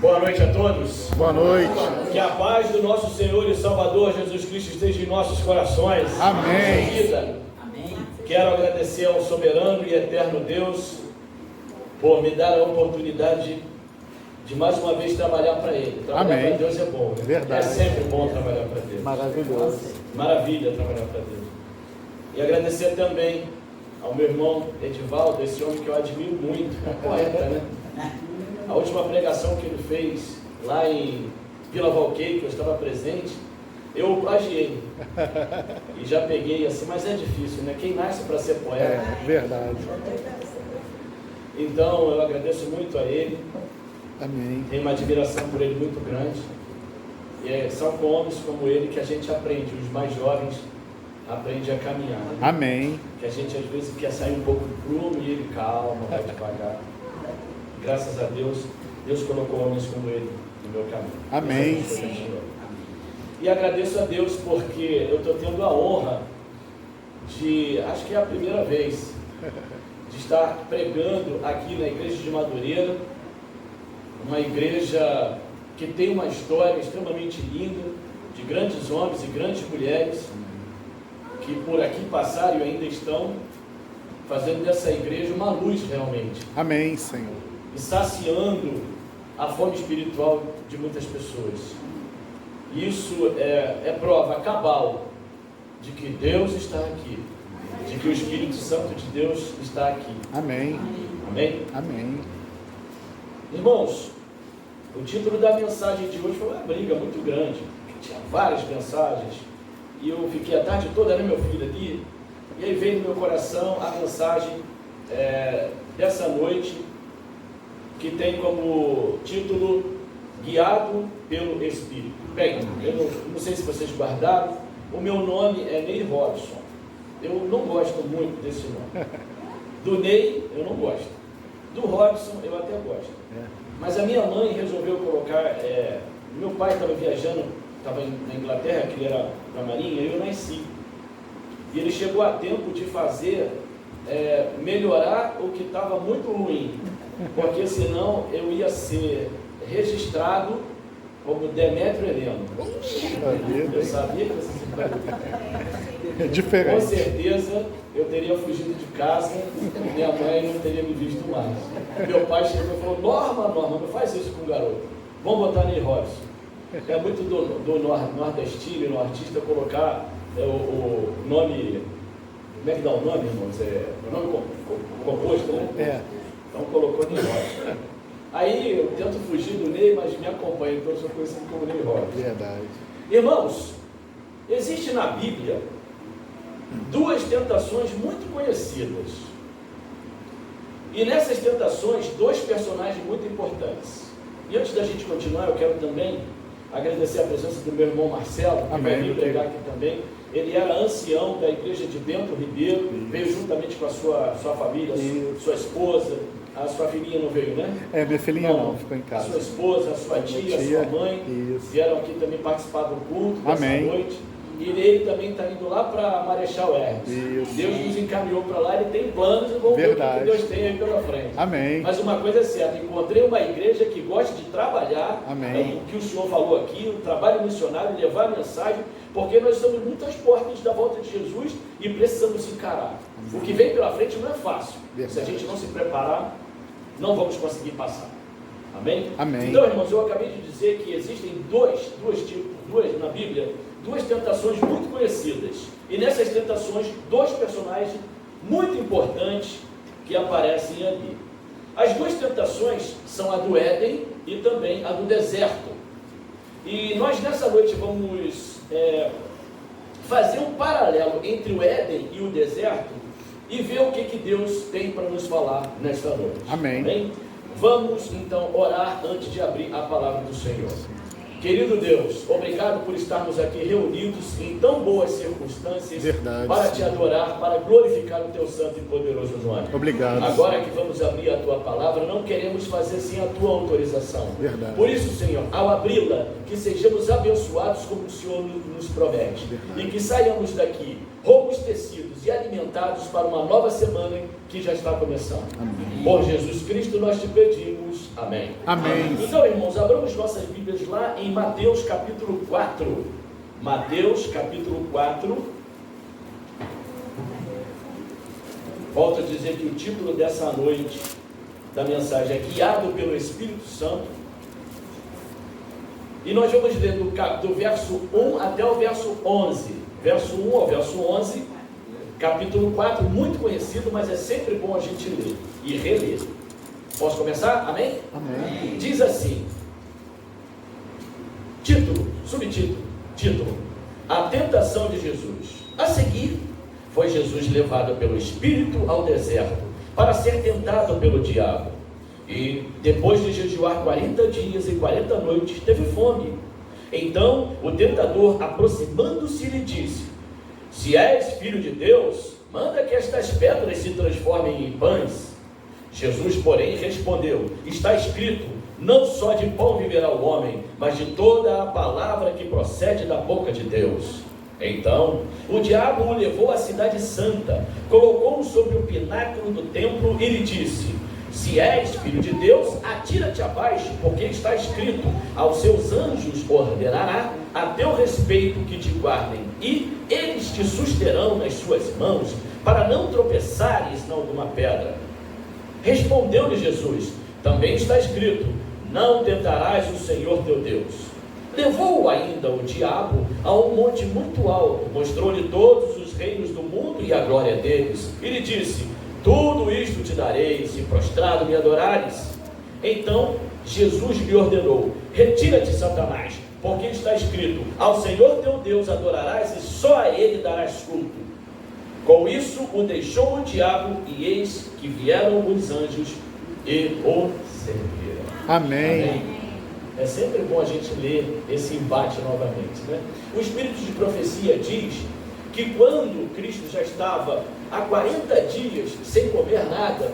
Boa noite a todos. Boa noite. Que a paz do nosso Senhor e Salvador Jesus Cristo esteja em nossos corações. Amém. Amém. Quero agradecer ao soberano e eterno Deus por me dar a oportunidade de mais uma vez trabalhar para Ele. Trabalhar para Deus é bom. Né? Verdade. É sempre bom trabalhar para Deus. Maravilhoso. Maravilha trabalhar para Deus. E agradecer também ao meu irmão Edivaldo, esse homem que eu admiro muito, é poeta, né? A última pregação que ele fez lá em Vila Valqueire, que eu estava presente, eu o plagiei. E já peguei assim, mas é difícil, né? Quem nasce para ser poeta? É verdade. Então eu agradeço muito a ele. Amém. Tenho uma admiração por ele muito grande. E são com homens como ele que a gente aprende, os mais jovens aprendem a caminhar. Amém. Que a gente às vezes quer sair um pouco do prumo e ele calma, vai devagar. Graças a Deus, Deus colocou homens como ele no meu caminho. Amém. E agradeço a Deus porque eu estou tendo a honra de, acho que é a primeira vez, de estar pregando aqui na igreja de Madureira, uma igreja que tem uma história extremamente linda, de grandes homens e grandes mulheres, que por aqui passaram e ainda estão fazendo dessa igreja uma luz realmente. Amém, Senhor. E saciando a fome espiritual de muitas pessoas. Isso é prova cabal de que Deus está aqui, de que o Espírito Santo de Deus está aqui. Amém. Amém? Amém. Irmãos, o título da mensagem de hoje foi uma briga muito grande. Tinha várias mensagens e eu fiquei a tarde toda, né, meu filho, ali, e aí veio no meu coração a mensagem dessa noite, que tem como título Guiado pelo Espírito. Bem, eu não sei se vocês guardaram, o meu nome é Ney Robson. Eu não gosto muito desse nome. Do Ney eu não gosto. Do Robson eu até gosto. Mas a minha mãe resolveu colocar, meu pai estava viajando, estava na Inglaterra, que ele era da Marinha, e eu nasci. E ele chegou a tempo de fazer, melhorar o que estava muito ruim. Porque senão eu ia ser registrado como Demétrio Heleno. Eu sabia que você se É diferente. Com certeza eu teria fugido de casa, minha mãe não teria me visto mais. Meu pai chegou e falou: Norma, não faz isso com o garoto. Vamos botar Ney Robson. É muito do nordestino, no artista, colocar o nome. Como é que dá o nome, irmãos? O nome composto, né? Então colocou Ney Robson. Aí eu tento fugir do Ney, mas me acompanha, então eu sou conhecido como Ney Robson. Verdade. Irmãos, existe na Bíblia duas tentações muito conhecidas. E nessas tentações, dois personagens muito importantes. E antes da gente continuar, eu quero também agradecer a presença do meu irmão Marcelo, que vai vir pregar aqui também. Ele era ancião da igreja de Bento Ribeiro, veio juntamente com a sua família, sua esposa, a sua filhinha não veio, né? Minha filhinha não, ficou em casa. A sua esposa, a sua tia, a sua mãe, vieram aqui também participar do culto dessa noite. E ele também está indo lá para Marechal Hermes. Deus nos encaminhou para lá, ele tem planos e vamos ver o que Deus tem aí pela frente. Amém. Mas uma coisa é certa, encontrei uma igreja que gosta de trabalhar, o que o senhor falou aqui, o trabalho missionário, levar a mensagem, porque nós estamos muito às portas da volta de Jesus e precisamos encarar. O que vem pela frente não é fácil. Se a gente não se preparar, não vamos conseguir passar. Amém? Amém. Então, irmãos, eu acabei de dizer que existem dois tipos na Bíblia, duas tentações muito conhecidas. E nessas tentações, dois personagens muito importantes que aparecem ali. As duas tentações são a do Éden e também a do deserto. E nós nessa noite vamos fazer um paralelo entre o Éden e o deserto e ver o que Deus tem para nos falar nesta noite. Amém. Amém? Vamos então orar antes de abrir a palavra do Senhor. Querido Deus, obrigado por estarmos aqui reunidos em tão boas circunstâncias. Verdade, para Senhor. te adorar, para glorificar o teu santo e poderoso nome. Obrigado. Agora que vamos abrir a tua palavra, não queremos fazer sem a tua autorização. Verdade. Por isso, Senhor, ao abri-la, que sejamos abençoados como o Senhor nos promete. Verdade. E que saiamos daqui robustecidos e alimentados para uma nova semana que já está começando. Amém. Por Jesus Cristo nós te pedimos. Amém. Amém. Então, irmãos, abramos nossas Bíblias lá em Mateus capítulo 4. Mateus capítulo 4. Volto a dizer que o título dessa noite da mensagem é Guiado pelo Espírito Santo. E nós vamos ler do verso 1 até o verso 11. Verso 1 ao verso 11, capítulo 4, muito conhecido, mas é sempre bom a gente ler e reler. Posso começar? Amém? Amém. Diz assim, título, a tentação de Jesus. A seguir, foi Jesus levado pelo Espírito ao deserto, para ser tentado pelo diabo. E depois de jejuar 40 dias e 40 noites, teve fome. Então, o tentador, aproximando-se, lhe disse: se és filho de Deus, manda que estas pedras se transformem em pães. Jesus, porém, respondeu: está escrito, não só de pão viverá o homem, mas de toda a palavra que procede da boca de Deus. Então, o diabo o levou à cidade santa, colocou-o sobre o pináculo do templo e lhe disse: se és filho de Deus, atira-te abaixo, porque está escrito, aos seus anjos ordenará a teu respeito que te guardem, e eles te susterão nas suas mãos, para não tropeçares em alguma pedra. Respondeu-lhe Jesus: também está escrito, não tentarás o Senhor teu Deus. Levou-o ainda o diabo a um monte muito alto, mostrou-lhe todos os reinos do mundo e a glória deles, e lhe disse: tudo isto te darei, se prostrado me adorares. Então Jesus lhe ordenou: retira-te, Satanás, porque está escrito, ao Senhor teu Deus adorarás e só a ele darás culto. Com isso o deixou o diabo, e eis que vieram os anjos e o serviram. Amém. Amém. É sempre bom a gente ler esse embate novamente, né? O Espírito de profecia diz que quando Cristo já estava há 40 dias sem comer nada,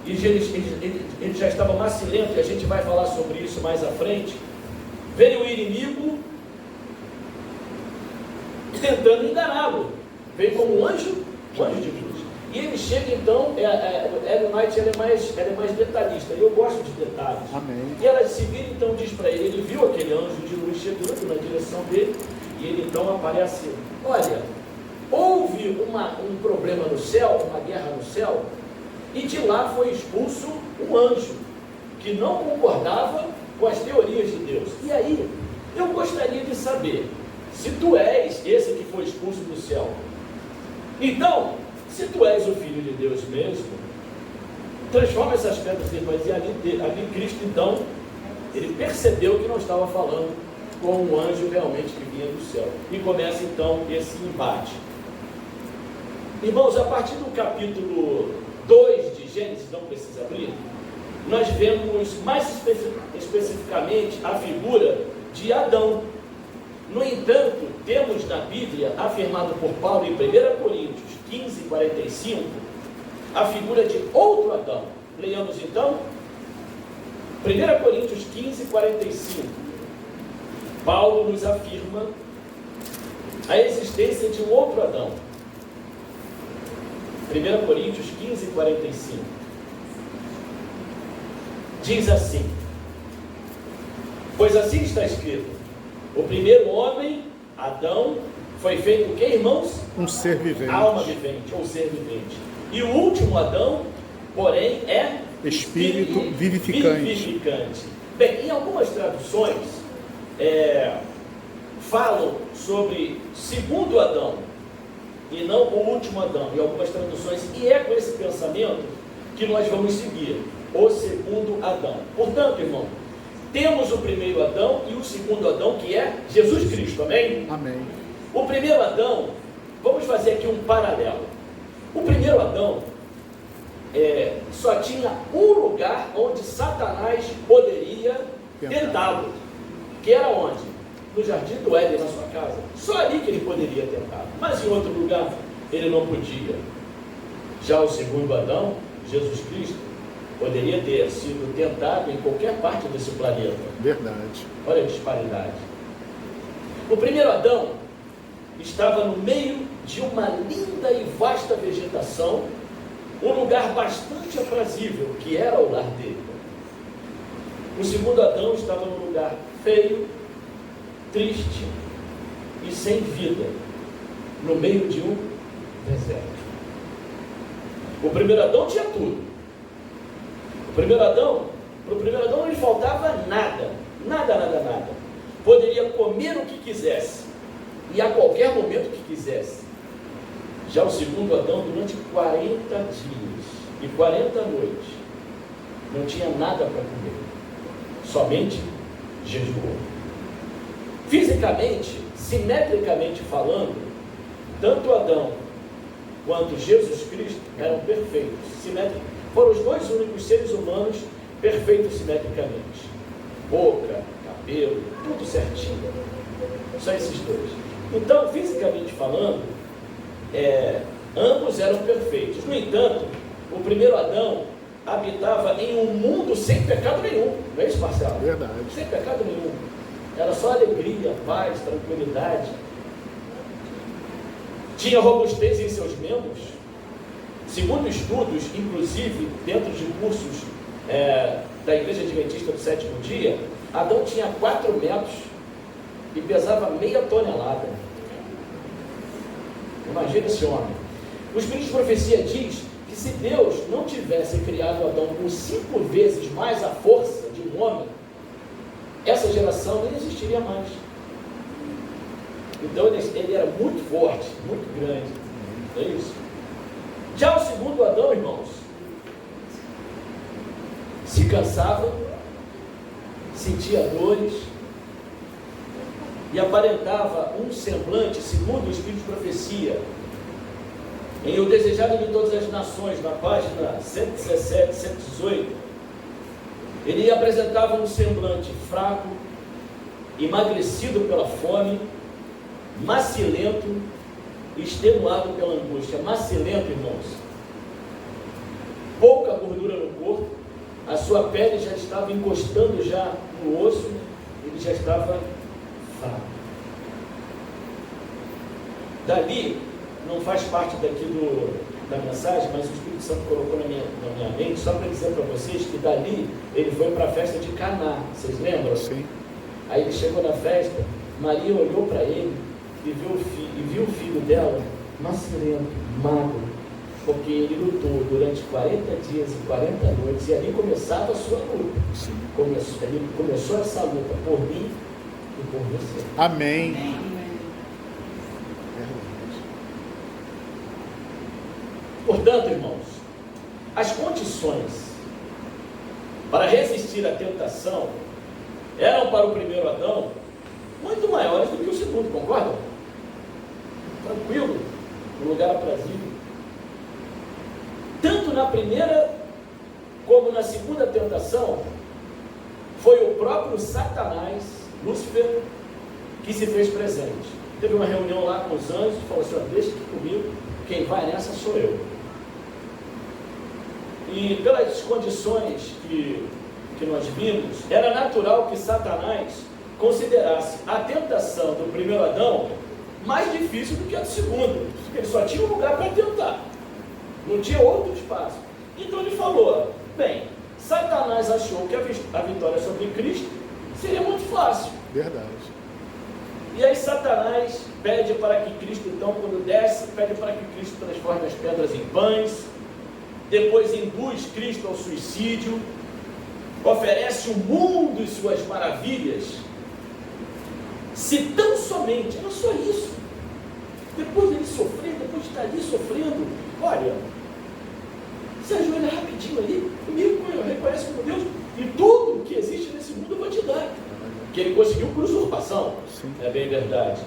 ele já estava macilento, e a gente vai falar sobre isso mais à frente, veio o inimigo tentando enganá-lo, veio como um anjo de luz. E ele chega então, Ellen White ela é mais detalhista, e eu gosto de detalhes. Amém. E ela se vira então, diz para ele viu aquele anjo de luz chegando na direção dele, e ele então aparece: olha, houve um problema no céu, uma guerra no céu, e de lá foi expulso um anjo, que não concordava com as teorias de Deus. E aí, eu gostaria de saber, se tu és esse que foi expulso do céu, então, se tu és o Filho de Deus mesmo, transforma essas pedras em pães. E ali Cristo, então, ele percebeu que não estava falando com um anjo realmente que vinha do céu. E começa, então, esse embate. Irmãos, a partir do capítulo 2 de Gênesis, não precisa abrir, nós vemos mais especificamente a figura de Adão. No entanto, temos na Bíblia, afirmado por Paulo em 1 Coríntios 15, 45, a figura de outro Adão. Leiamos então, 1 Coríntios 15, 45. Paulo nos afirma a existência de um outro Adão. 1 Coríntios 15, 45. Diz assim: pois assim está escrito, o primeiro homem, Adão, foi feito o que, irmãos? Um ser vivente. Alma vivente, ou ser vivente. E o último Adão, porém, é Espírito vivificante. vivificante. Bem, em algumas traduções, falam sobre segundo Adão, e não o último Adão, em algumas traduções, e é com esse pensamento que nós vamos seguir, o segundo Adão. Portanto, irmão, temos o primeiro Adão e o segundo Adão, que é Jesus Cristo, amém? Amém. O primeiro Adão, vamos fazer aqui um paralelo. O primeiro Adão só tinha um lugar onde Satanás poderia tentá-lo. Que era onde? No jardim do Éden, na sua casa. Só ali que ele poderia tentar. Mas em outro lugar, ele não podia. Já o segundo Adão, Jesus Cristo, poderia ter sido tentado em qualquer parte desse planeta. Verdade. Olha a disparidade. O primeiro Adão estava no meio de uma linda e vasta vegetação, um lugar bastante aprazível, que era o lar dele. O segundo Adão estava num lugar feio, triste e sem vida, no meio de um deserto. O primeiro Adão tinha tudo. Para o primeiro Adão não lhe faltava nada. Nada. Poderia comer o que quisesse e a qualquer momento que quisesse. Já o segundo Adão, durante 40 dias e 40 noites, não tinha nada para comer, somente jejuou. Fisicamente, simetricamente falando, tanto Adão quanto Jesus Cristo eram perfeitos, simétricos. Foram os dois únicos seres humanos perfeitos simetricamente. Boca, cabelo, tudo certinho. Só esses dois. Então, fisicamente falando, ambos eram perfeitos. No entanto, o primeiro Adão habitava em um mundo sem pecado nenhum. Não é isso, Marcelo? Verdade. Sem pecado nenhum. Era só alegria, paz, tranquilidade. Tinha robustez em seus membros. Segundo estudos, inclusive dentro de cursos da Igreja Adventista do Sétimo Dia, Adão tinha 4 metros e pesava meia tonelada. Imagina esse homem. O Espírito de Profecia diz que se Deus não tivesse criado Adão com 5 vezes mais a força de um homem, essa geração nem existiria mais. Então ele era muito forte, muito grande. Não é isso? Já o segundo Adão, irmãos, se cansava, sentia dores e aparentava um semblante, segundo o Espírito de Profecia, em O Desejado de Todas as Nações, na página 117, 118, ele apresentava um semblante fraco, emagrecido pela fome, macilento, extenuado pela angústia. Macilento, irmãos, pouca gordura no corpo, a sua pele já estava encostando já no osso, ele já estava fraco. Dali, não faz parte daqui da mensagem, mas o Espírito Santo colocou na minha mente, só para dizer para vocês que dali ele foi para a festa de Caná. Vocês lembram? Sim. Aí ele chegou na festa, Maria olhou para ele e viu o filho dela macilento, magro, porque ele lutou durante 40 dias e 40 noites, e ali começava a sua luta. Sim. Ele começou essa luta por mim e por você. Amém. Portanto, irmãos, as condições para resistir à tentação eram para o primeiro Adão muito maiores do que o segundo, concordam? Tranquilo, um lugar aprazível. Tanto na primeira como na segunda tentação, foi o próprio Satanás, Lúcifer, que se fez presente. Teve uma reunião lá com os anjos e falou assim: deixa aqui comigo, quem vai nessa sou eu. E pelas condições que nós vimos, era natural que Satanás considerasse a tentação do primeiro Adão mais difícil do que a do segundo, porque ele só tinha um lugar para tentar, não tinha outro espaço. Então ele falou: bem, Satanás achou que a vitória sobre Cristo seria muito fácil. Verdade. E aí Satanás pede para que Cristo, então, quando desce, pede para que Cristo transforme as pedras em pães, depois induz Cristo ao suicídio, oferece o mundo e suas maravilhas, se tão somente, era só isso, depois dele sofrer, depois de estar ali sofrendo, olha, se ajoelha rapidinho ali, comigo, reconhece como Deus, e tudo que existe nesse mundo eu vou te dar, que ele conseguiu por usurpação. Sim. É bem verdade.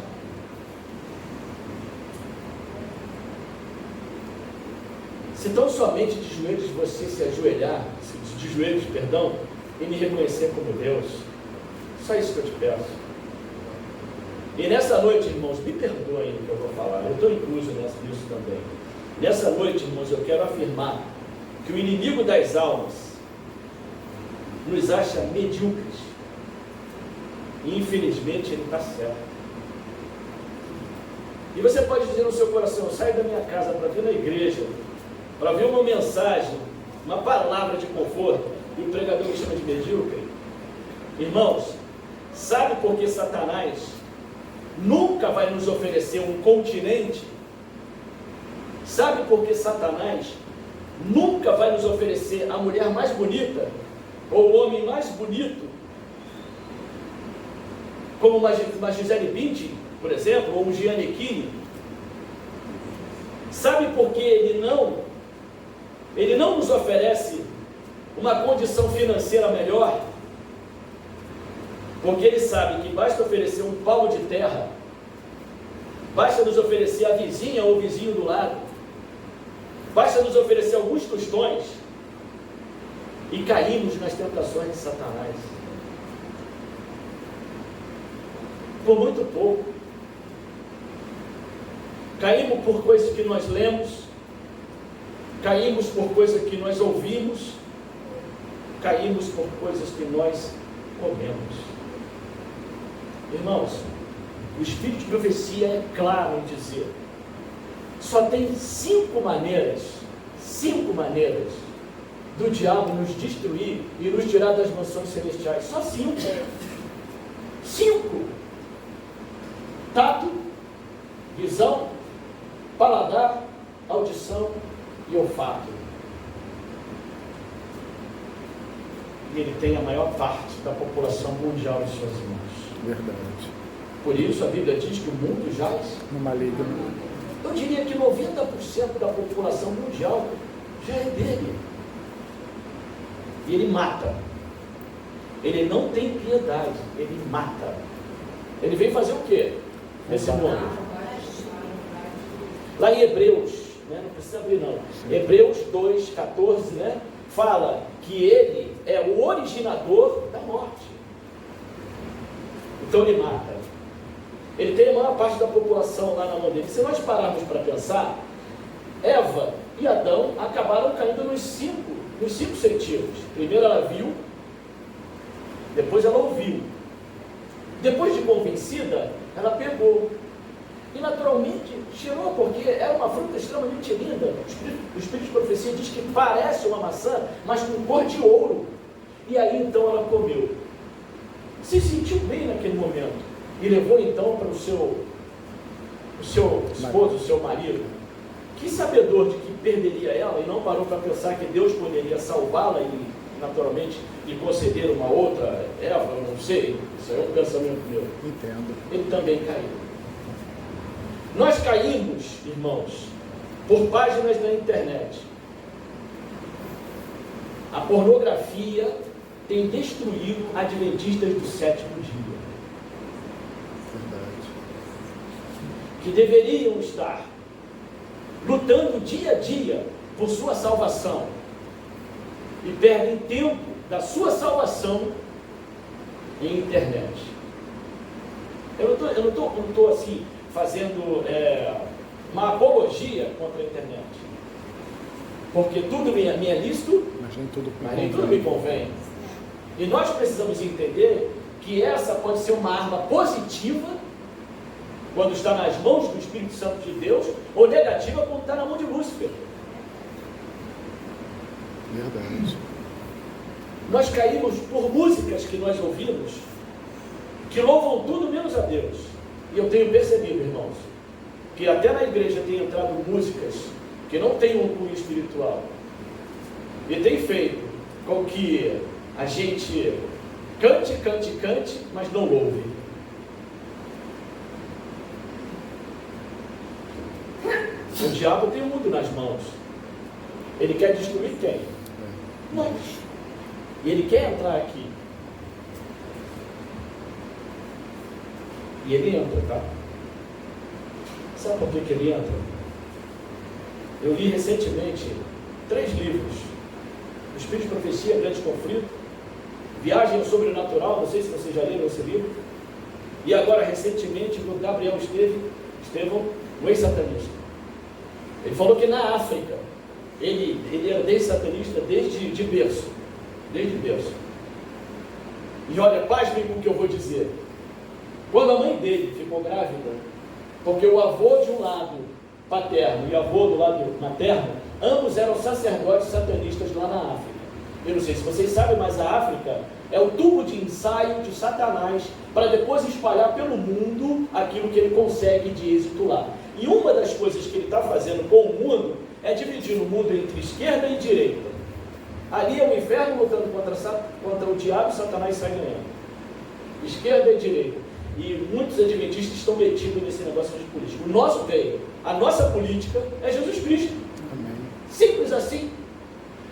Se tão somente de joelhos você se ajoelhar, de joelhos, perdão, e me reconhecer como Deus, Só isso que eu te peço. E nessa noite, irmãos, me perdoem o que eu vou falar, eu estou incluso nisso também. Nessa noite, irmãos, eu quero afirmar que o inimigo das almas nos acha medíocres. E infelizmente ele está certo. E você pode dizer no seu coração: eu saio da minha casa para vir na igreja, para ver uma mensagem, uma palavra de conforto, e o pregador me chama de medíocre. Irmãos, sabe por que Satanás nunca vai nos oferecer um continente? Sabe por que Satanás nunca vai nos oferecer a mulher mais bonita, ou o homem mais bonito, como uma Gisele Bündchen, por exemplo, ou um Gianecchini? Sabe por que ele não nos oferece uma condição financeira melhor? Porque ele sabe que basta oferecer um palmo de terra, basta nos oferecer a vizinha ou o vizinho do lado, basta nos oferecer alguns tostões, e caímos nas tentações de Satanás. Por muito pouco. Caímos por coisas que nós lemos, caímos por coisas que nós ouvimos, caímos por coisas que nós comemos. Irmãos, o Espírito de profecia é claro em dizer: só tem 5 maneiras do diabo nos destruir e nos tirar das mansões celestiais. Só 5. 5. Tato, visão, paladar, audição e olfato. E ele tem a maior parte da população mundial em suas mãos. Verdade. Por isso a Bíblia diz que o mundo jaz No maligno. Eu diria que 90% da população mundial já é dele. E ele mata. Ele não tem piedade, ele mata. Ele vem fazer o quê nesse mundo? Lá em Hebreus, não precisa abrir não, Hebreus 2,14, fala que ele é o originador da morte. Então ele mata. Ele tem a maior parte da população lá na mão dele. Se nós pararmos para pensar, Eva e Adão acabaram caindo nos cinco sentidos. Primeiro ela viu, depois ela ouviu. Depois de convencida, ela pegou. E naturalmente cheirou, porque era uma fruta extremamente linda. O Espírito de profecia diz que parece uma maçã, mas com cor de ouro. E aí então ela comeu. Se sentiu bem naquele momento. E levou então para o seu esposo, o seu marido, que sabedor de que perderia ela, e não parou para pensar que Deus poderia salvá-la e naturalmente lhe conceder uma outra Eva, eu não sei, isso é um pensamento meu. Entendo. Ele também caiu. Nós caímos, irmãos, por páginas na internet. A pornografia tem destruído adventistas do 7º dia. Verdade. Que deveriam estar lutando dia a dia por sua salvação e perdem tempo da sua salvação em internet. Eu não estou assim fazendo uma apologia contra a internet, porque tudo me é lícito, mas nem tudo me convém. E nós precisamos entender que essa pode ser uma arma positiva quando está nas mãos do Espírito Santo de Deus, ou negativa quando está na mão de Lúcifer. Verdade. Nós caímos por músicas que nós ouvimos, que louvam tudo menos a Deus. E eu tenho percebido, irmãos, que até na igreja tem entrado músicas que não têm um cunho espiritual. E tem feito com que a gente cante, mas não louve. O diabo tem o mundo nas mãos. Ele quer destruir quem? Nós. E ele quer entrar aqui. E ele entra, tá? Sabe por que ele entra? Eu li recentemente 3 livros. O Espírito de Profecia, Grande Conflito, Viagem ao Sobrenatural, não sei se vocês já leram esse livro. E agora, recentemente, o Gabriel Estevão, o ex-satanista. Ele falou que na África, ele era satanista desde berço. Desde berço. E olha, pasmem com o que eu vou dizer. Quando a mãe dele ficou grávida, porque o avô de um lado paterno e o avô do lado materno, ambos eram sacerdotes satanistas lá na África. Eu não sei se vocês sabem, mas a África é o tubo de ensaio de Satanás para depois espalhar pelo mundo aquilo que ele consegue de êxito lá. E uma das coisas que ele está fazendo com o mundo é dividir o mundo entre esquerda e direita. Ali é o inferno lutando contra o diabo e Satanás sai ganhando. Esquerda e direita. E muitos adventistas estão metidos nesse negócio de política. O nosso veio. A nossa política é Jesus Cristo. Amém. Simples assim.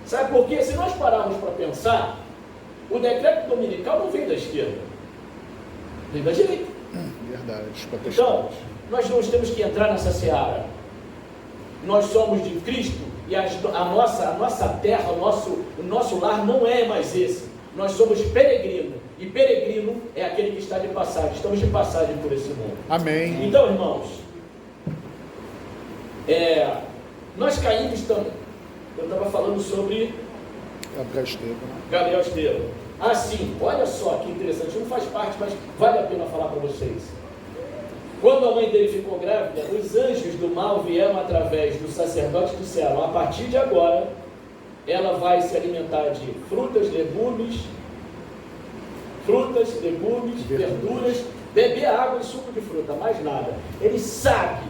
Sabe por quê? Se nós pararmos para pensar, o decreto dominical não vem da esquerda, vem da direita. Verdade. Então, nós não temos que entrar nessa seara. Nós somos de Cristo e a nossa terra, o nosso lar não é mais esse. Nós somos peregrino. E peregrino é aquele que está de passagem. Estamos de passagem por esse mundo. Amém. Então, irmãos, nós caímos também. Eu estava falando sobre Gabriel Estevão. Ah, sim, olha só que interessante. Não faz parte, mas vale a pena falar para vocês. Quando a mãe dele ficou grávida, os anjos do mal vieram através do sacerdote do céu. A partir de agora, ela vai se alimentar de frutas, legumes, verduras, beber água e suco de fruta, mais nada. Ele sabe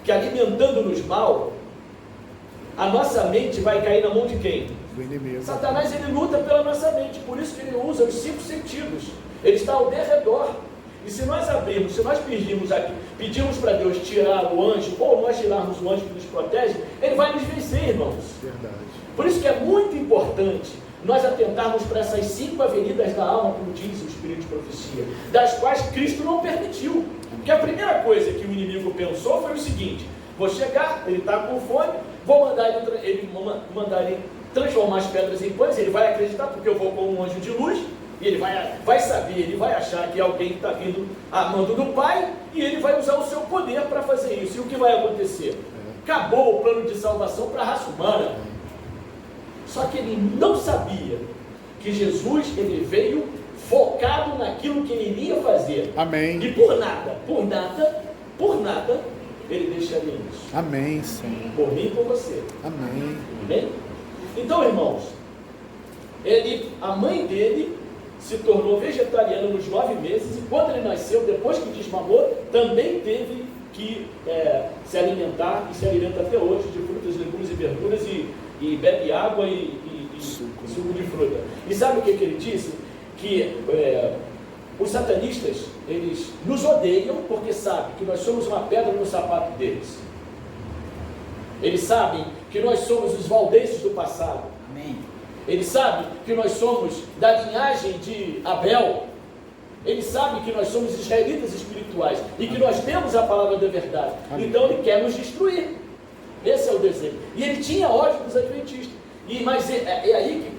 que alimentando-nos mal, a nossa mente vai cair na mão de quem? Do inimigo. Satanás, ele luta pela nossa mente, por isso que ele usa os 5 sentidos. Ele está ao derredor. E se nós abrirmos, se nós pedimos para Deus tirar o anjo, ou nós tirarmos o anjo que nos protege, ele vai nos vencer, irmãos. Verdade. Por isso que é muito importante nós atentarmos para essas 5 avenidas da alma, como diz o Espírito de Profecia, das quais Cristo não permitiu. Porque a primeira coisa que o inimigo pensou foi o seguinte: vou chegar, ele está com fome, vou mandar ele transformar as pedras em pães, ele vai acreditar porque eu vou com um anjo de luz, e ele vai saber, ele vai achar que alguém está vindo a mando do Pai, e ele vai usar o seu poder para fazer isso. E o que vai acontecer? Acabou o plano de salvação para a raça humana. Só que ele não sabia que Jesus, ele veio focado naquilo que ele iria fazer. Amém. E por nada, ele deixaria isso. Amém, Senhor. Por mim e por você. Amém. Amém? Então, irmãos, a mãe dele se tornou vegetariana nos 9 meses, e quando ele nasceu, depois que desmamou, também teve que se alimentar, e se alimenta até hoje de frutas, legumes e verduras, e bebe água e suco de fruta. E sabe o que ele disse? Que os satanistas, eles nos odeiam porque sabem que nós somos uma pedra no sapato deles. Eles sabem que nós somos os valdenses do passado. Amém. Eles sabem que nós somos da linhagem de Abel. Eles sabem que nós somos israelitas espirituais e que nós temos a palavra da verdade. Amém. Então ele quer nos destruir. Esse é o desejo. E ele tinha ódio dos adventistas. Mas é aí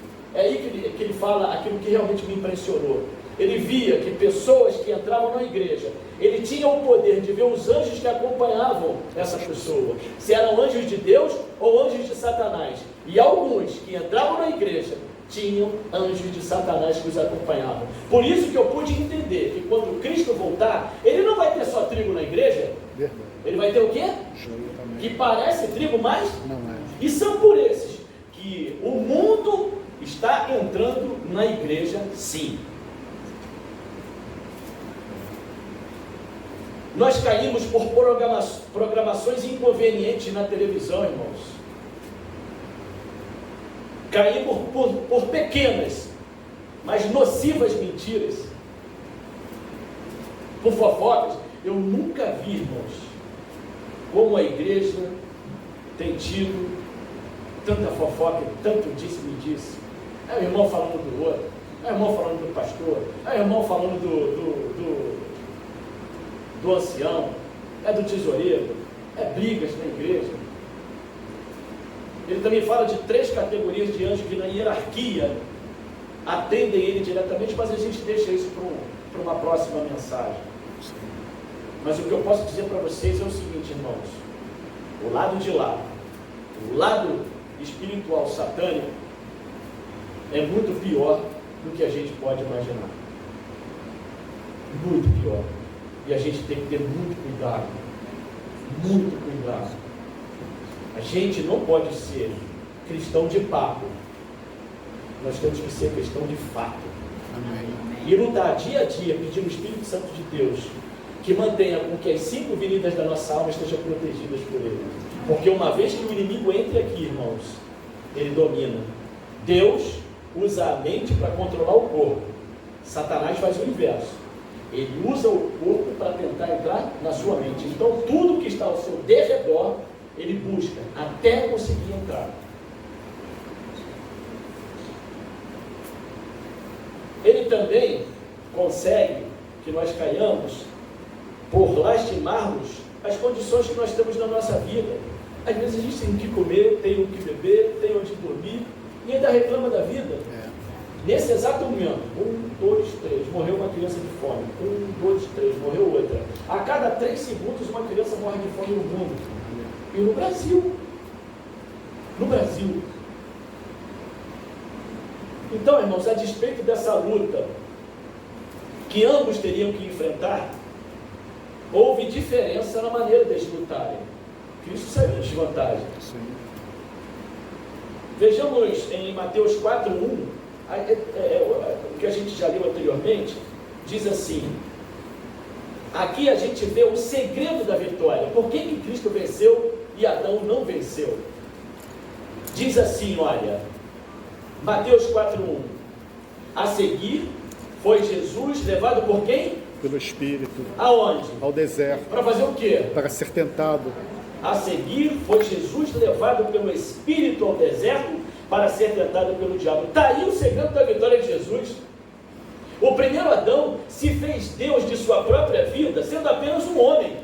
que ele fala aquilo que realmente me impressionou. Ele via que pessoas que entravam na igreja, ele tinha o poder de ver os anjos que acompanhavam essa pessoa, se eram anjos de Deus ou anjos de Satanás. E alguns que entravam na igreja tinham anjos de Satanás que os acompanhavam. Por isso que eu pude entender que quando Cristo voltar, ele não vai ter só trigo na igreja. Verdade. Ele vai ter o quê? Joio também. Que parece trigo, mas Não é. e são por esses que o mundo está entrando na igreja, sim. Nós caímos por programações inconvenientes na televisão, irmãos. Caímos por pequenas, mas nocivas mentiras. Por fofocas. Eu nunca vi, irmãos, como a igreja tem tido tanta fofoca, tanto disse-me disse. É o irmão falando do outro, é o irmão falando do pastor, é o irmão falando do ancião, é do tesoureiro, é brigas na igreja. Ele também fala de 3 categorias de anjos na hierarquia atendem ele diretamente, mas a gente deixa isso para uma próxima mensagem. Mas o que eu posso dizer para vocês é o seguinte, irmãos: o lado de lá, o lado espiritual satânico, é muito pior do que a gente pode imaginar. Muito pior. E a gente tem que ter muito cuidado. Muito cuidado. A gente não pode ser cristão de papo. Nós temos que ser cristão de fato. Amém. E lutar dia a dia, pedindo o Espírito Santo de Deus que mantenha com que as 5 avenidas da nossa alma estejam protegidas por Ele. Porque uma vez que o inimigo entre aqui, irmãos, ele domina. Deus usa a mente para controlar o corpo. Satanás faz o inverso. Ele usa o corpo para tentar entrar na sua mente. Então tudo que está ao seu derredor, ele busca até conseguir entrar. Ele também consegue que nós caiamos por lastimarmos as condições que nós temos na nossa vida. Às vezes a gente tem o que comer, tem o que beber, tem onde dormir, e ainda reclama da vida. Nesse exato momento, 1, 2, 3, morreu uma criança de fome. 1, 2, 3, morreu outra. A cada 3 segundos uma criança morre de fome no mundo. E no Brasil. No Brasil. Então, irmãos, a despeito dessa luta que ambos teriam que enfrentar, houve diferença na maneira deles lutarem. Cristo saiu em desvantagem. Sim. Vejamos em Mateus 4:1, o que a gente já leu anteriormente, diz assim: aqui a gente vê o segredo da vitória. Por que Cristo venceu e Adão não venceu? Diz assim, olha, Mateus 4:1, a seguir foi Jesus levado por quem? Pelo Espírito. Aonde? Ao deserto. Para fazer o quê? Para ser tentado. A seguir foi Jesus levado pelo Espírito ao deserto para ser tentado pelo diabo. Está aí o segredo da vitória de Jesus. O primeiro Adão se fez Deus de sua própria vida, sendo apenas um homem.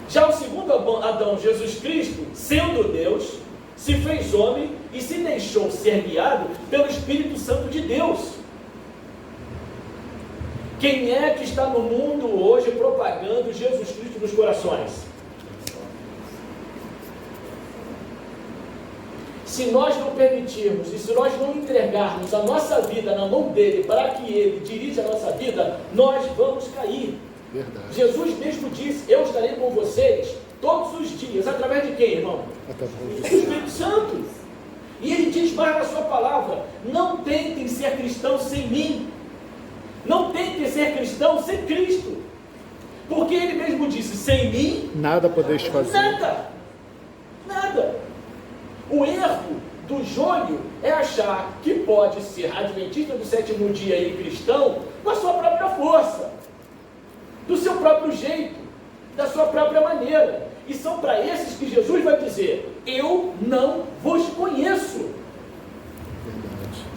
Já o segundo Adão, Jesus Cristo, sendo Deus, se fez homem e se deixou ser guiado pelo Espírito Santo de Deus. Quem é que está no mundo hoje propagando Jesus Cristo nos corações? Se nós não permitirmos e se nós não entregarmos a nossa vida na mão dele para que ele dirija a nossa vida, nós vamos cair. Verdade. Jesus mesmo disse: eu estarei com vocês todos os dias. Através de quem, irmão? Do Espírito Santo. E ele diz mais na sua palavra: não tentem ser cristãos sem mim. Não tentem ser cristão sem Cristo. Porque ele mesmo disse: sem mim, nada podeis fazer. Nada. Nada. O erro do joio é achar que pode ser adventista do 7º dia e cristão com a sua própria força, do seu próprio jeito, da sua própria maneira. E são para esses que Jesus vai dizer: eu não vos conheço. Verdade.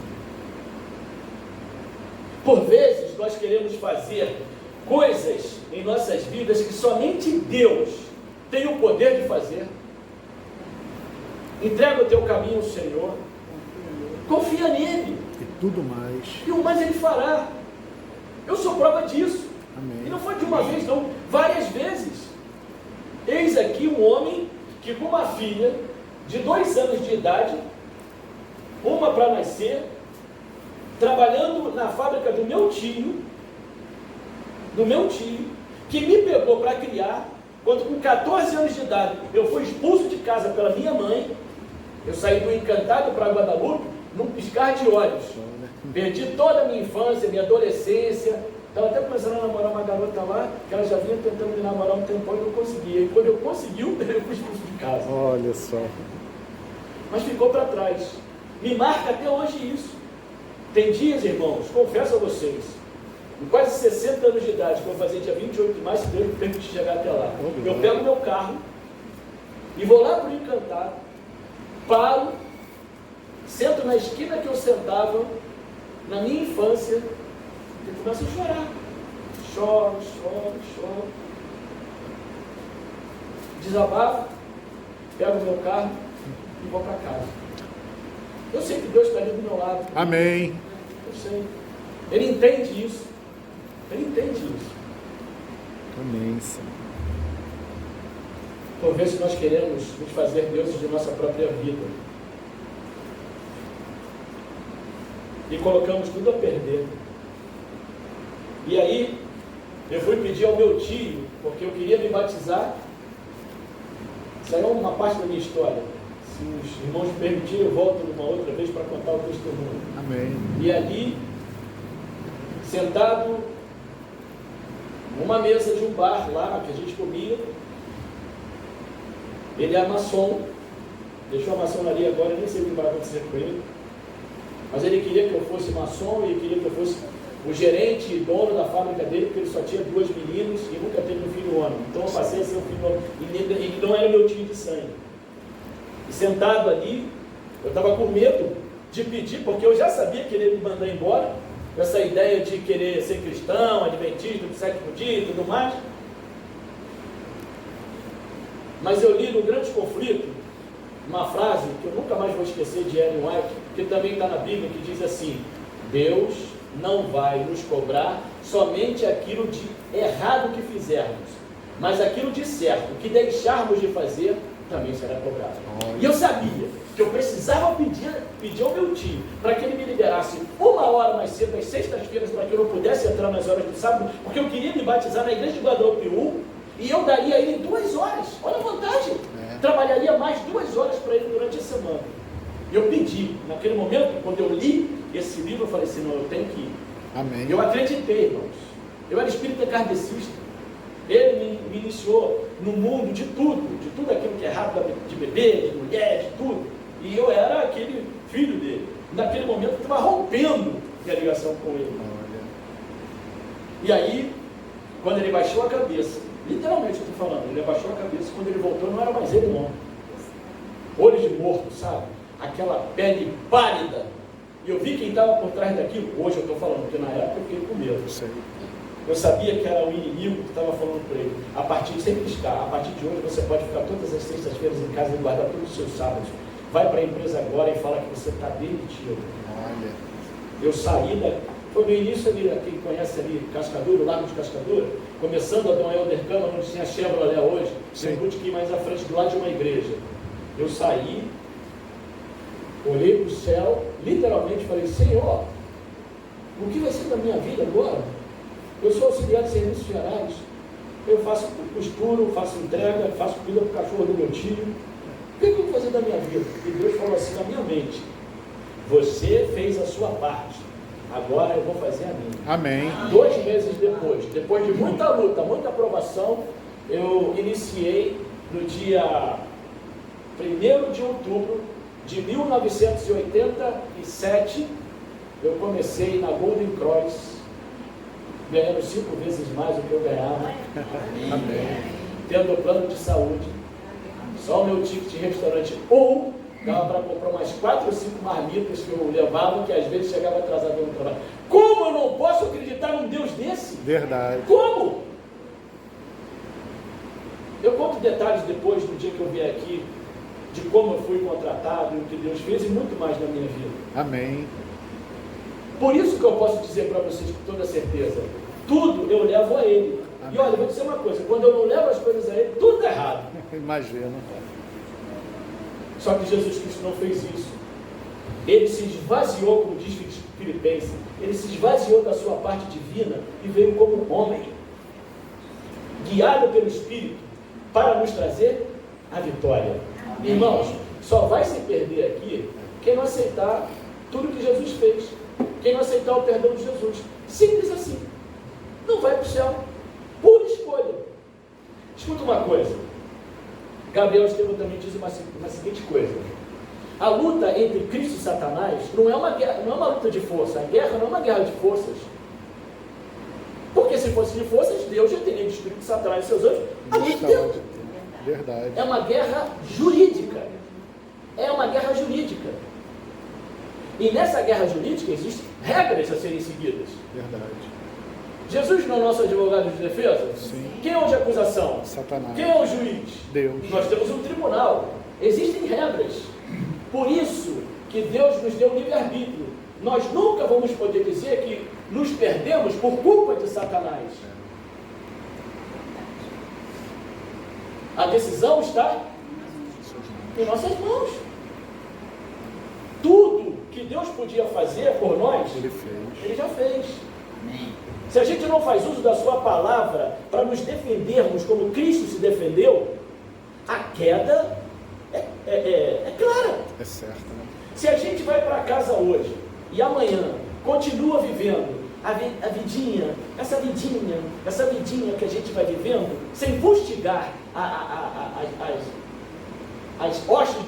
Por vezes nós queremos fazer coisas em nossas vidas que somente Deus tem o poder de fazer. Entrega o teu caminho ao Senhor, confia nele, E tudo mais. e o mais ele fará. Eu sou prova disso. Amém. E não foi de uma vez não, várias vezes. Eis aqui um homem que com uma filha de 2 anos de idade, uma para nascer, trabalhando na fábrica do meu tio, que me pegou para criar, quando com 14 anos de idade eu fui expulso de casa pela minha mãe. Eu saí do Encantado para Guadalupe num piscar de olhos. Perdi toda a minha infância, minha adolescência. Estava até começando a namorar uma garota lá, que ela já vinha tentando me namorar um tempão e não conseguia. E quando eu consegui, eu fui expulso de casa. Olha só. Mas ficou para trás. Me marca até hoje isso. Tem dias, irmãos, confesso a vocês, com quase 60 anos de idade, que eu vou fazer dia 28 de maio, se Deus me permitir chegar até lá. Eu pego meu carro e vou lá para o Encantado, paro, sento na esquina que eu sentava na minha infância e começo a chorar. Choro. Desabafo, pego meu carro e vou para casa. Eu sei que Deus está ali do meu lado. Amém. Eu sei. Ele entende isso. Ele entende isso. Amém, Senhor. Por vezes nós queremos nos fazer deuses de nossa própria vida. E colocamos tudo a perder. E aí, eu fui pedir ao meu tio, porque eu queria me batizar. Isso aí é uma parte da minha história. Se os irmãos me permitirem, eu volto uma outra vez para contar o testemunho. Amém. E ali, sentado numa mesa de um bar lá, que a gente comia, ele é maçom, deixou a maçonaria agora, eu nem sei o que vai acontecer com ele, mas ele queria que eu fosse maçom, ele queria que eu fosse o gerente, dono da fábrica dele, porque ele só tinha 2 meninos e nunca teve um filho homem. Então eu passei a ser um filho homem, e ele não era meu tio de sangue. E sentado ali, eu estava com medo de pedir, porque eu já sabia que ele ia me mandar embora, essa ideia de querer ser cristão, adventista, do 7º dia e tudo mais. Mas eu li no Grande Conflito uma frase que eu nunca mais vou esquecer de Ellen White, que também está na Bíblia, que diz assim: Deus não vai nos cobrar somente aquilo de errado que fizermos, mas aquilo de certo que deixarmos de fazer também será cobrado. E eu sabia que eu precisava pedir ao meu tio para que ele me liberasse 1 hora mais cedo, às sextas-feiras, para que eu não pudesse entrar nas horas do sábado, porque eu queria me batizar na igreja de Guadalupe, e eu daria a ele 2 horas. Olha a vantagem. Trabalharia mais 2 horas para ele durante a semana. E eu pedi, naquele momento, quando eu li esse livro, eu falei assim: não, eu tenho que ir. Amém. Eu acreditei, irmãos. Eu era espírita kardecista. Ele me iniciou no mundo de tudo aquilo que é errado, de bebê, de mulher, de tudo. E eu era aquele filho dele. Naquele momento eu estava rompendo minha ligação com ele. Olha. E aí, quando ele baixou a cabeça, literalmente eu estou falando, ele abaixou a cabeça, quando ele voltou não era mais ele não. Olho de morto, sabe? Aquela pele pálida. E eu vi quem estava por trás daquilo. Hoje eu estou falando, porque na época eu fiquei com medo. Sei. Eu sabia que era o inimigo que estava falando para ele. A partir de sempre está, a partir de hoje você pode ficar todas as sextas-feiras em casa e guardar todos os seus sábados. Vai para a empresa agora e fala que você está demitido. Olha. Eu saí foi no início ali, quem conhece ali Cascadura, o Lago de Cascadura, começando a Dom Helder Câmara, onde tinha a Chevrolet hoje, tem um botequim mais à frente, do lado de uma igreja. Eu saí, olhei para o céu, literalmente falei: Senhor, o que vai ser da minha vida agora? Eu sou auxiliar de serviços gerais, eu faço costuro, faço entrega, faço comida para o cachorro do meu tio. O que eu vou fazer da minha vida? E Deus falou assim na minha mente: você fez a sua parte, agora eu vou fazer a minha. Amém. 2 meses depois de muita luta, muita aprovação, eu iniciei no dia 1º de outubro de 1987, eu comecei na Golden Cross, ganhando 5 vezes mais do que eu ganhava. Amém. Tendo plano de saúde, só o meu ticket de restaurante dava para comprar umas 4 ou 5 marmitas que eu levava, que às vezes chegava atrasado no trabalho. Como eu não posso acreditar num Deus desse? Verdade. Como? Eu conto detalhes depois, no dia que eu vier aqui, de como eu fui contratado, e o que Deus fez e muito mais na minha vida. Amém. Por isso que eu posso dizer para vocês com toda certeza, tudo eu levo a Ele. Amém. E olha, eu vou dizer uma coisa: quando eu não levo as coisas a Ele, tudo é errado. Imagina. Só que Jesus Cristo não fez isso. Ele se esvaziou, como diz Filipenses, ele se esvaziou da sua parte divina e veio como homem, guiado pelo Espírito, para nos trazer a vitória. Amém. Irmãos, só vai se perder aqui quem não aceitar tudo que Jesus fez, quem não aceitar o perdão de Jesus. Simples assim. Não vai para o céu, por escolha. Escuta uma coisa, Gabriel Estevam também diz uma seguinte coisa: a luta entre Cristo e Satanás não é uma guerra, não é uma luta de força. A guerra não é uma guerra de forças, porque se fosse de forças, Deus já teria destruído Satanás e seus anjos há muito tempo. Verdade. É uma guerra jurídica. É uma guerra jurídica. E nessa guerra jurídica existem regras a serem seguidas. Verdade. Jesus não é o nosso advogado de defesa? Sim. Quem é o de acusação? Satanás. Quem é o juiz? Deus. Nós temos um tribunal. Existem regras. Por isso que Deus nos deu livre-arbítrio. Nós nunca vamos poder dizer que nos perdemos por culpa de Satanás. A decisão está em nossas mãos. Tudo que Deus podia fazer por nós, Ele já fez. Se a gente não faz uso da sua palavra para nos defendermos como Cristo se defendeu, a queda é clara. É certo, né? Se a gente vai para casa hoje e amanhã continua vivendo a vidinha, essa vidinha que a gente vai vivendo, sem fustigar as hostes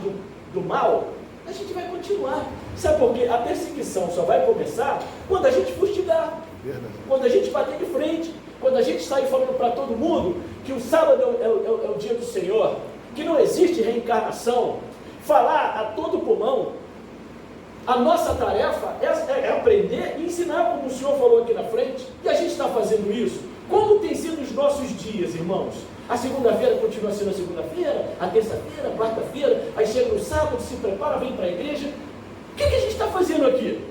do mal, a gente vai continuar. Sabe por quê? A perseguição só vai começar quando a gente fustigar. Verdade. Quando a gente bater de frente, quando a gente sair falando para todo mundo que o sábado é o dia do Senhor, que não existe reencarnação, falar a todo pulmão. A nossa tarefa é aprender e ensinar, como o Senhor falou aqui na frente, e a gente está fazendo isso. Como tem sido os nossos dias, irmãos? A segunda-feira continua sendo a segunda-feira, a terça-feira, a quarta-feira, aí chega no sábado, se prepara, vem para a igreja. O que a gente está fazendo aqui?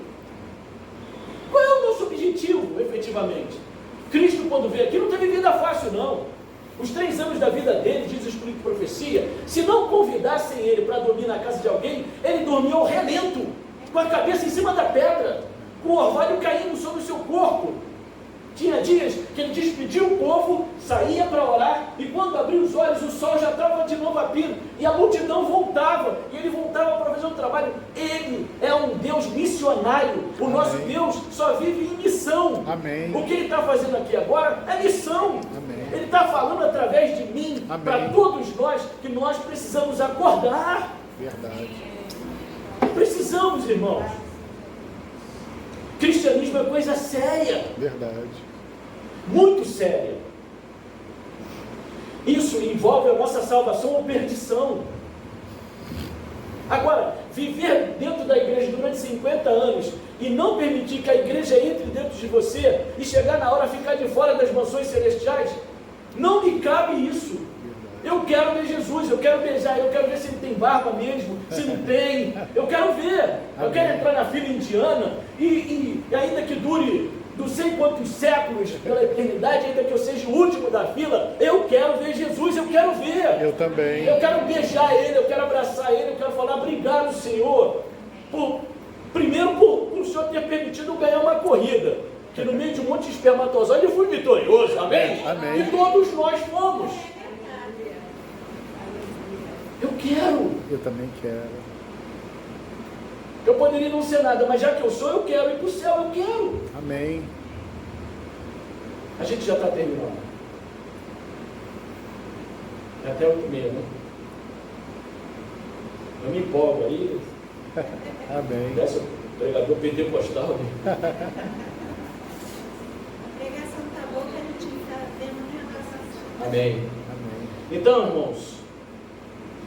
Qual é o nosso objetivo, efetivamente? Cristo, quando veio aqui, não teve vida fácil, não. Os 3 anos da vida dele, diz o Espírito de Profecia, se não convidassem ele para dormir na casa de alguém, ele dormia ao relento, com a cabeça em cima da pedra, com o orvalho caindo sobre o seu corpo. Tinha dias que ele despedia o povo, saía para orar, e quando abria os olhos, o sol já estava de novo a pino, e a multidão voltava, e ele voltava para fazer o trabalho. Ele é um Deus missionário. O nosso Deus só vive em missão. Amém. O que ele está fazendo aqui agora é missão. Amém. Ele está falando através de mim, para todos nós, que nós precisamos acordar. Verdade. Precisamos, irmãos. Cristianismo é coisa séria. Verdade. Muito séria. Isso envolve a nossa salvação ou perdição. Agora, viver dentro da igreja durante 50 anos e não permitir que a igreja entre dentro de você e chegar na hora ficar de fora das mansões celestiais, não me cabe isso. Eu quero ver Jesus, eu quero beijar, eu quero ver se ele tem barba mesmo, se não tem, eu quero ver, eu quero entrar na fila indiana e ainda que dure não sei quantos séculos pela eternidade, ainda que eu seja o último da fila, eu quero ver Jesus, eu quero ver. Eu também. Eu quero beijar ele, eu quero abraçar ele, eu quero falar obrigado, Senhor, primeiro por o Senhor ter permitido eu ganhar uma corrida, que no meio de um monte de espermatozoide eu fui vitorioso, amém? Amém. E todos nós fomos. Eu quero. Eu também quero. Eu poderia não ser nada, mas já que eu sou, eu quero ir para o céu, eu quero. Amém. A gente já está terminando. É até 8h30, né? Eu me empolgo aí. Amém. Desce o pregador pentecostal. Né? A pregação está boa, que a gente está vendo um negócio assim. Amém. Amém. Então, irmãos,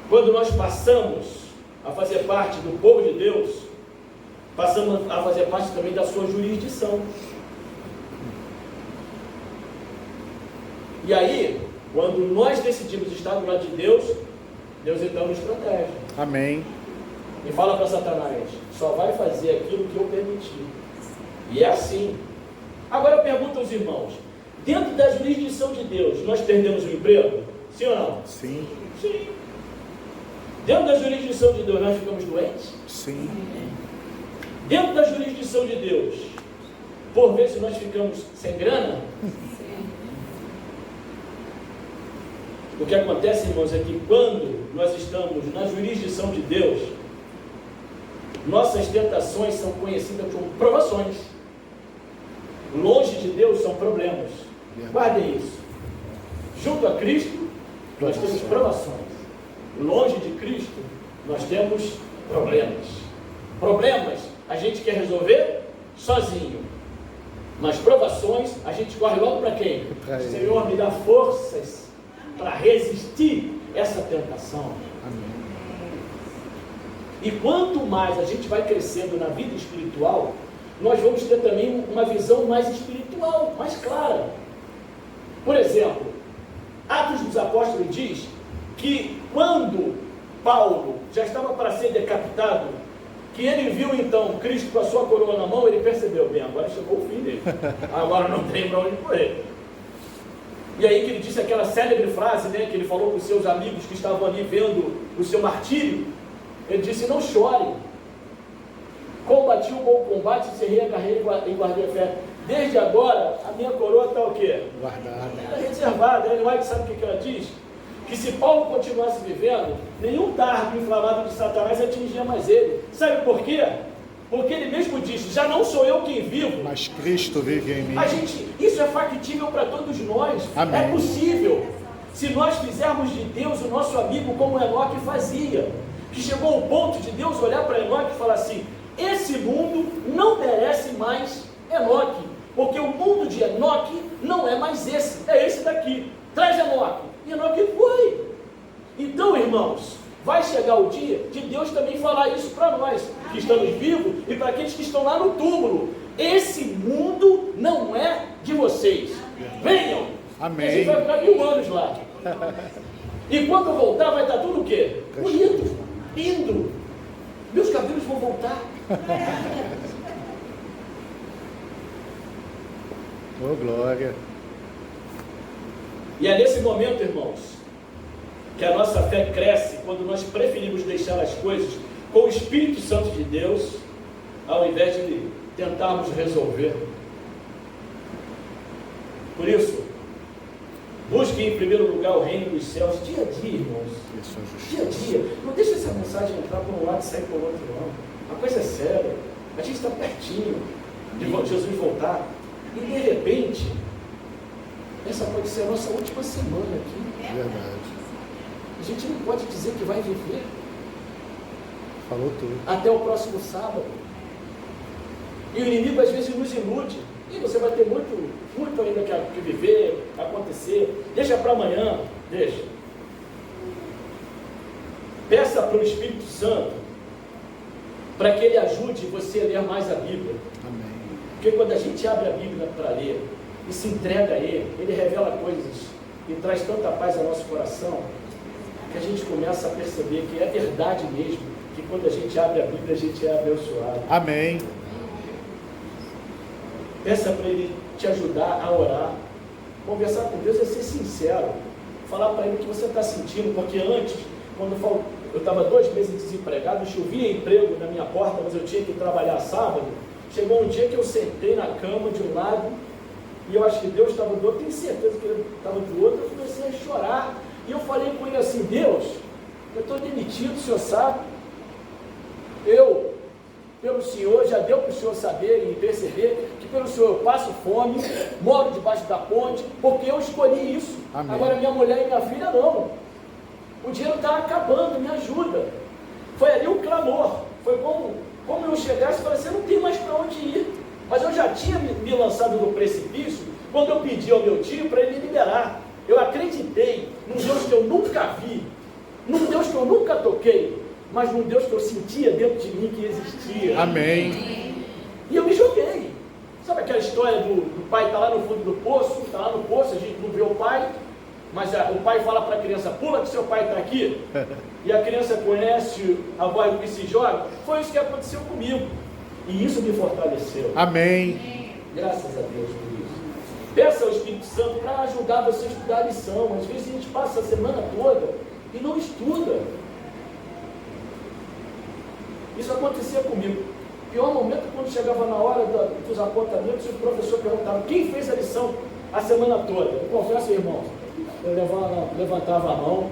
quando nós passamos a fazer parte do povo de Deus, passamos a fazer parte também da sua jurisdição. E aí, quando nós decidimos estar do lado de Deus, Deus então nos protege. Amém. E fala para Satanás, só vai fazer aquilo que eu permitir. E é assim. Agora eu pergunto aos irmãos, dentro da jurisdição de Deus, nós perdemos o emprego? Sim ou não? Sim. Sim. Dentro da jurisdição de Deus, nós ficamos doentes? Sim. Dentro da jurisdição de Deus, por vezes nós ficamos sem grana? O que acontece, irmãos, é que quando nós estamos na jurisdição de Deus, nossas tentações são conhecidas como provações. Longe de Deus são problemas. Guardem isso. Junto a Cristo, nós temos provações. Longe de Cristo, nós temos problemas. Problemas a gente quer resolver sozinho. Mas provações, a gente corre logo para quem? Senhor, me dá forças para resistir essa tentação. Amém. E quanto mais a gente vai crescendo na vida espiritual, nós vamos ter também uma visão mais espiritual, mais clara. Por exemplo, Atos dos Apóstolos diz que quando Paulo já estava para ser decapitado, que ele viu então Cristo com a sua coroa na mão, ele percebeu, bem, agora chegou o fim dele, agora não tem para onde correr. E aí que ele disse aquela célebre frase, né, que ele falou com os seus amigos que estavam ali vendo o seu martírio. Ele disse, não chorem, combati o bom combate, encerrei a carreira e guardei a fé. Desde agora, a minha coroa está o quê? Guardada. Está reservada. Ellen White sabe o que ela diz? Que se Paulo continuasse vivendo, nenhum dardo inflamado de Satanás atingia mais ele. Sabe por quê? Porque ele mesmo disse, já não sou eu quem vivo, Mas Cristo vive em mim. isso é factível para todos nós. Amém. É possível. Se nós fizermos de Deus o nosso amigo como Enoque fazia, que chegou ao ponto de Deus olhar para Enoque e falar assim, esse mundo não merece mais Enoque, porque o mundo de Enoque não é mais esse, é esse daqui. Traz Enoque. E Enoque foi. Então, irmãos, vai chegar o dia de Deus também falar isso para nós, que estamos vivos, e para aqueles que estão lá no túmulo. Esse mundo não é de vocês. Venham. Amém. A gente vai ficar 1000 anos lá. E quando voltar vai estar tudo o quê? Bonito, lindo. Meus cabelos vão voltar. Oh, glória. E é nesse momento, irmãos, que a nossa fé cresce quando nós preferimos deixar as coisas com o Espírito Santo de Deus, ao invés de tentarmos resolver. Por isso, busque em primeiro lugar o reino dos céus, dia a dia, irmãos. Isso é justiça. Dia a dia. Não deixa essa mensagem entrar por um lado e sair por outro, não. A coisa é séria. A gente está pertinho de Jesus voltar. E de repente, essa pode ser a nossa última semana aqui. Verdade. A gente não pode dizer que vai viver Falou tudo. até o próximo sábado. E o inimigo às vezes nos ilude. E você vai ter muito ainda que viver, acontecer. Deixa para amanhã. Deixa. Peça para o Espírito Santo para que ele ajude você a ler mais a Bíblia. Amém. Porque quando a gente abre a Bíblia para ler e se entrega a ele revela coisas e traz tanta paz ao nosso coração, que a gente começa a perceber que é verdade mesmo, que quando a gente abre a Bíblia, a gente é abençoado. Amém. Peça para ele te ajudar a orar. Conversar com Deus é ser sincero. Falar para ele o que você está sentindo, porque antes, quando eu estava 2 meses desempregado, chovia emprego na minha porta, mas eu tinha que trabalhar sábado. Chegou um dia que eu sentei na cama de um lado, e eu acho que Deus estava do outro, tenho certeza que ele estava do outro, eu comecei a chorar. E eu falei com ele assim, Deus, eu estou demitido, o Senhor sabe. Pelo Senhor, já deu para o Senhor saber e perceber que pelo Senhor eu passo fome, moro debaixo da ponte, porque eu escolhi isso. Amém. Agora minha mulher e minha filha não. O dinheiro está acabando, me ajuda. Foi ali um clamor. Foi como eu chegasse e falei assim, eu não tenho mais para onde ir. Mas eu já tinha me lançado no precipício quando eu pedi ao meu tio para ele me liberar. Eu acreditei num Deus que eu nunca vi, num Deus que eu nunca toquei, mas num Deus que eu sentia dentro de mim que existia. Amém. E eu me joguei. Sabe aquela história do pai está lá no fundo do poço, está lá no poço, a gente não vê o pai, mas o pai fala para a criança, pula que seu pai está aqui, e a criança conhece a voz do que se joga. Foi isso que aconteceu comigo, e isso me fortaleceu. Amém. Graças a Deus por isso. Peça ao Espírito Santo para ajudar você a estudar a lição. Às vezes a gente passa a semana toda e não estuda. Isso acontecia comigo. O pior momento é quando chegava na hora dos apontamentos e o professor perguntava quem fez a lição a semana toda. Eu confesso, irmão, eu levantava a mão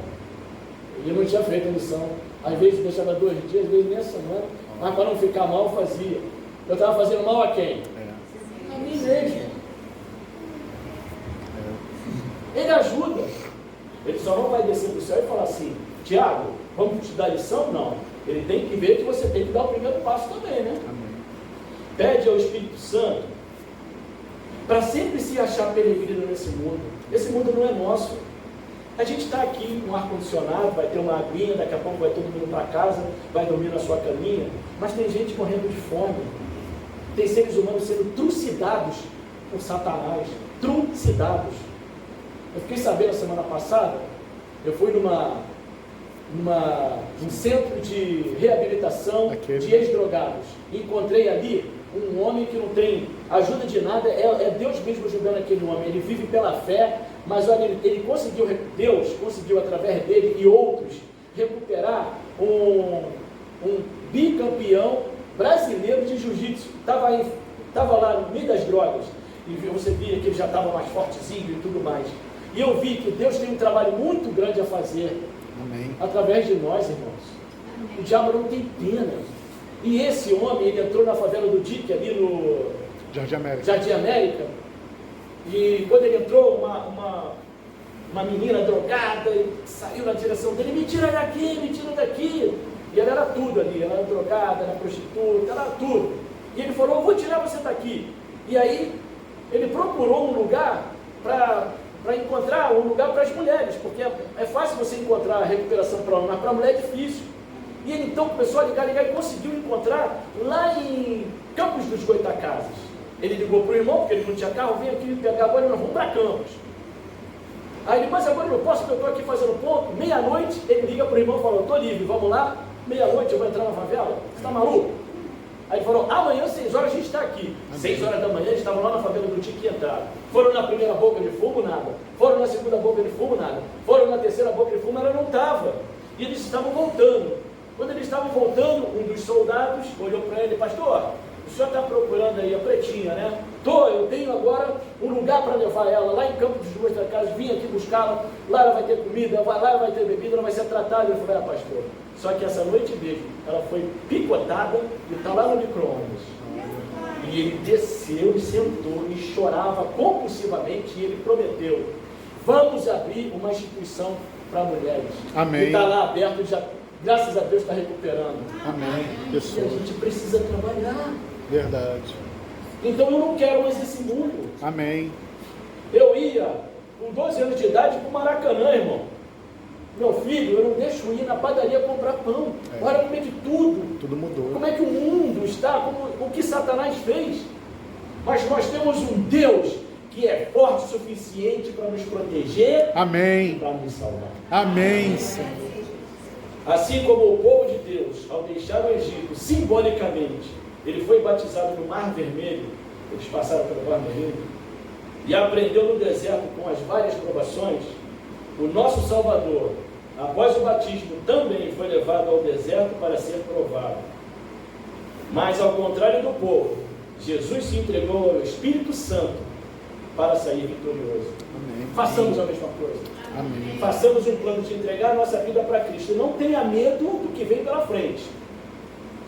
e eu não tinha feito a lição. Às vezes deixava 2 dias, às vezes nem a semana, mas para não ficar mal, fazia. Eu estava fazendo mal a quem? A mim mesmo. Ele ajuda. Ele só não vai descer do céu e falar assim, Tiago, vamos te dar lição? Não. Ele tem que ver que você tem que dar o primeiro passo também, né? Amém. Pede ao Espírito Santo para sempre se achar peregrino nesse mundo. Esse mundo não é nosso. A gente está aqui com ar-condicionado, vai ter uma aguinha, daqui a pouco vai todo mundo para casa, vai dormir na sua caminha, mas tem gente morrendo de fome. Tem seres humanos sendo trucidados por Satanás. Trucidados. Eu fiquei sabendo a semana passada, eu fui um centro de reabilitação de ex-drogados. Encontrei ali um homem que não tem ajuda de nada, é Deus mesmo ajudando aquele homem. Ele vive pela fé, mas olha, Deus conseguiu através dele e outros recuperar um bicampeão brasileiro de jiu-jitsu. Estava lá no meio das drogas, e você via que ele já estava mais fortezinho e tudo mais. E eu vi que Deus tem um trabalho muito grande a fazer. Amém. Através de nós, irmãos. O diabo não tem pena. E esse homem, ele entrou na favela do Dique, ali no Jardim América. E quando ele entrou, uma menina drogada saiu na direção dele: me tira daqui, me tira daqui. E ela era tudo ali, ela era drogada, era prostituta, ela era tudo. E ele falou: eu vou tirar você daqui. E aí ele procurou um lugar para encontrar um lugar para as mulheres, porque é fácil você encontrar a recuperação para homem, mas para a mulher é difícil. E ele então começou a ligar e conseguiu encontrar lá em Campos dos Goitacazes. Ele ligou para o irmão, porque ele não tinha carro: vem aqui me pegar agora, nós vamos para Campos. Aí ele: mas agora eu não posso, porque eu estou aqui fazendo ponto. Meia-noite, ele liga para o irmão e falou: estou livre, vamos lá, meia-noite eu vou entrar na favela, você está maluco? Aí ele falou: amanhã, 6 horas, a gente está aqui. 6 horas da manhã, eles estavam lá na favela do Tique e entraram. Foram na primeira boca de fumo, nada. Foram na segunda boca de fumo, nada. Foram na terceira boca de fumo, ela não estava. E eles estavam voltando. Quando eles estavam voltando, um dos soldados olhou para ele: pastor, o senhor está procurando aí a pretinha, né? Eu tenho agora um lugar para levar ela, lá em Campos dos Goitacazes, vim aqui buscá-la, lá ela vai ter comida, lá ela vai ter bebida, ela vai ser tratada. Ele falou: pastor, só que essa noite mesmo, ela foi picotada e está lá no micro-ondas. E ele desceu e sentou e chorava compulsivamente, e ele prometeu: vamos abrir uma instituição para mulheres. Amém. E está lá aberto, já, graças a Deus está recuperando. Amém. E a gente precisa trabalhar. Verdade. Então eu não quero mais esse mundo. Amém. Eu ia, com 12 anos de idade, para o Maracanã, irmão. Meu filho, eu não deixo ir na padaria comprar pão. Olha como é que tudo mudou. Como é que o mundo está, o que Satanás fez. Mas nós temos um Deus que é forte o suficiente para nos proteger. Amém. E para nos salvar. Amém, Senhor. Assim como o povo de Deus, ao deixar o Egito, simbolicamente, ele foi batizado no Mar Vermelho. Eles passaram pelo Mar Vermelho e aprendeu no deserto com as várias provações. O nosso Salvador, após o batismo, também foi levado ao deserto para ser provado. Mas, ao contrário do povo, Jesus se entregou ao Espírito Santo para sair vitorioso. Amém. Façamos a mesma coisa. Amém. Façamos um plano de entregar a nossa vida para Cristo. Não tenha medo do que vem pela frente.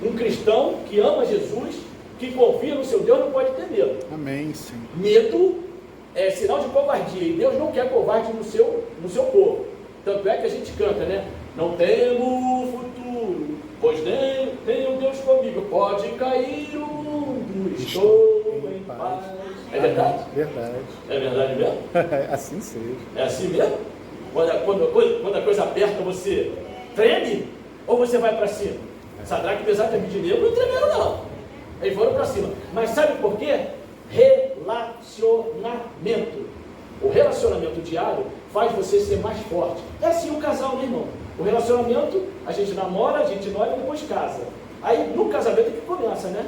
Um cristão que ama Jesus, que confia no seu Deus, não pode ter medo. Amém, Senhor. Medo é sinal de covardia, e Deus não quer covarde no seu povo. Tanto é que a gente canta, né? Não temo futuro, pois nem tenho Deus comigo. Pode cair o mundo, estou em paz. É verdade? Verdade. É verdade mesmo? Assim seja. É assim mesmo? Quando a coisa aperta, você treme ou você vai para cima? Sadraque, Mesaque e Abednego não tremeram não. Eles foram para cima. Mas sabe por quê? Relacionamento. O relacionamento diário faz você ser mais forte. É assim o casal, né, irmão? O relacionamento, a gente namora, a gente noiva e depois casa. Aí no casamento é que começa, né?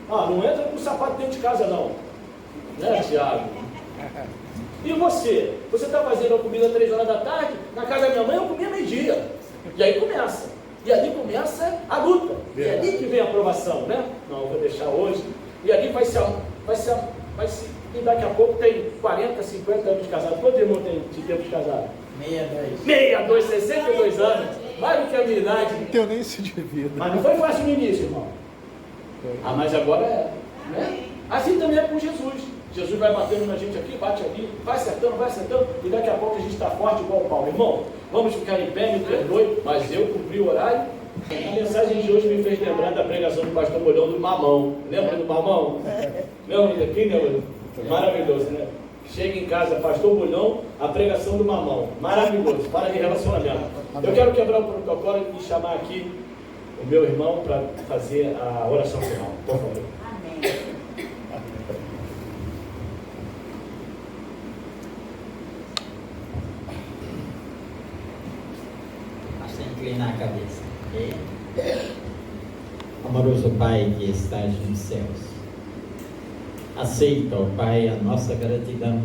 Não entra com o sapato dentro de casa não. Né, Tiago? E você? Você está fazendo a comida 3 horas da tarde, na casa da minha mãe eu comia meio-dia. E aí começa. E ali começa a luta. E é ali que vem a aprovação, né? Não, eu vou deixar hoje. E ali e daqui a pouco tem 40, 50 anos de casado. Quantos irmãos tem de tempo de casado? 62, 62 anos. Mais do que a minha idade. Não tenho nem isso de vida. Mas não foi fácil no início, irmão. Mas agora é. Né? Assim também é com Jesus. Jesus vai batendo na gente aqui, bate ali, vai acertando, e daqui a pouco a gente está forte igual o Paulo. Irmão, vamos ficar em pé, me perdoe, mas eu cumpri o horário. A mensagem de hoje me fez lembrar da pregação do pastor Molhão do Mamão. Lembra do Mamão? Lembra daqui, né? Maravilhoso, né? Chega em casa, pastor Molhão, a pregação do Mamão. Maravilhoso, para de relacionamento. Eu quero quebrar o protocolo e chamar aqui o meu irmão para fazer a oração final. Por favor. Amém. Pai que estás nos céus. Aceita, ó Pai, a nossa gratidão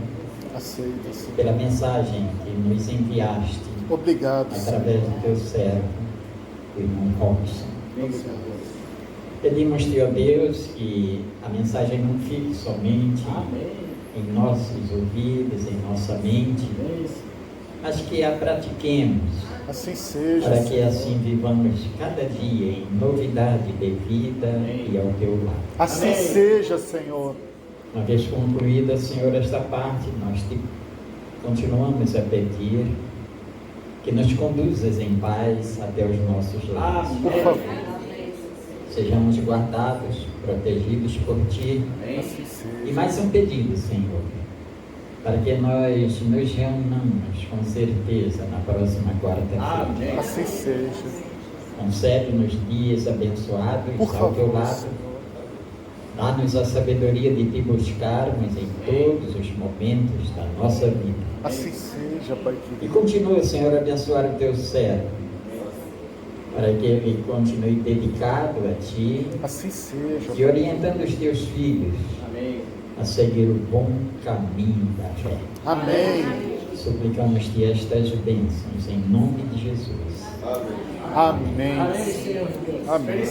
Aceita, Senhor. pela mensagem que nos enviaste Obrigado, Senhor. através do teu servo, o irmão Robson. Obrigado. Pedimos-te, ó Deus, que a mensagem não fique somente em nossos ouvidos, em nossa mente, mas que a pratiquemos, Assim seja, para que Senhor. assim vivamos cada dia em novidade de vida e ao teu lado. Assim seja, Senhor. Uma vez concluída, Senhor, esta parte, nós te continuamos a pedir que nos conduzas em paz até os nossos lares. Por favor. Sejamos guardados, protegidos por Ti. Assim E seja. mais um pedido, Senhor, para que nós nos reunamos com certeza na próxima quarta-feira. Assim seja. Concede-nos dias abençoados Por ao Teu favor, lado. Senhor. Dá-nos a sabedoria de Te buscarmos em todos os momentos da nossa vida. Assim seja, Pai E querido. continua, Senhor, a abençoar o Teu servo, para que ele continue dedicado a Ti Assim seja. e orientando os Teus filhos a seguir o bom caminho da fé. Amém. Suplicamos-te estas bênçãos em nome de Jesus. Amém. Amém.